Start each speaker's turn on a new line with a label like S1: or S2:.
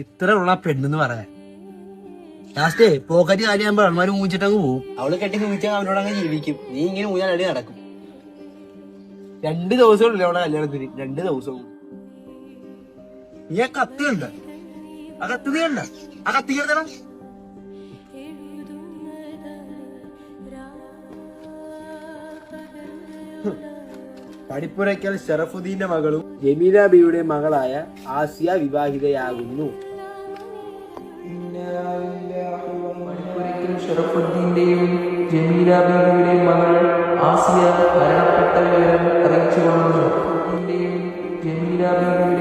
S1: ഇത്ര ഉള്ള പെണ്ണെന്ന് പറയാൻ ലാസ്റ്റേ പോക്കറ്റ് കാലിയാകുമ്പോ അമ്മമാര് മൂച്ചിട്ടങ്ങ് പോവും. അവള് കെട്ടി മൂച്ചാൽ അവനോട് അങ്ങ് ജീവിക്കും. നീ ഇങ്ങനെ മൂഞ്ഞാൽ അടി നടക്കും. 2 ദിവസമുണ്ടല്ലോ അവിടെ കല്യാണത്തിന്. 2 ദിവസവും നീ ആ കത്തി കണ്ട? ആ കത്തി നീ കണ്ട? ആ കത്തി കേട്ടണം. പടിപ്പുരയ്ക്കൽ ഷറഫുദ്ദീന്റെ മകളും ജമീല ബിയുടെ മകളായ ആസിയ വിവാഹിതയാകുന്നു.
S2: പടിപ്പുരയ്ക്കൽ ഷറഫുദ്ദീന്റെയും ജമീല ബീവിയുടെയും മകൾ ആസിയ മരണപ്പെട്ട വിവരം അറിയിച്ചുകൊള്ളുന്നു. ജമീല ബീവിയുടെ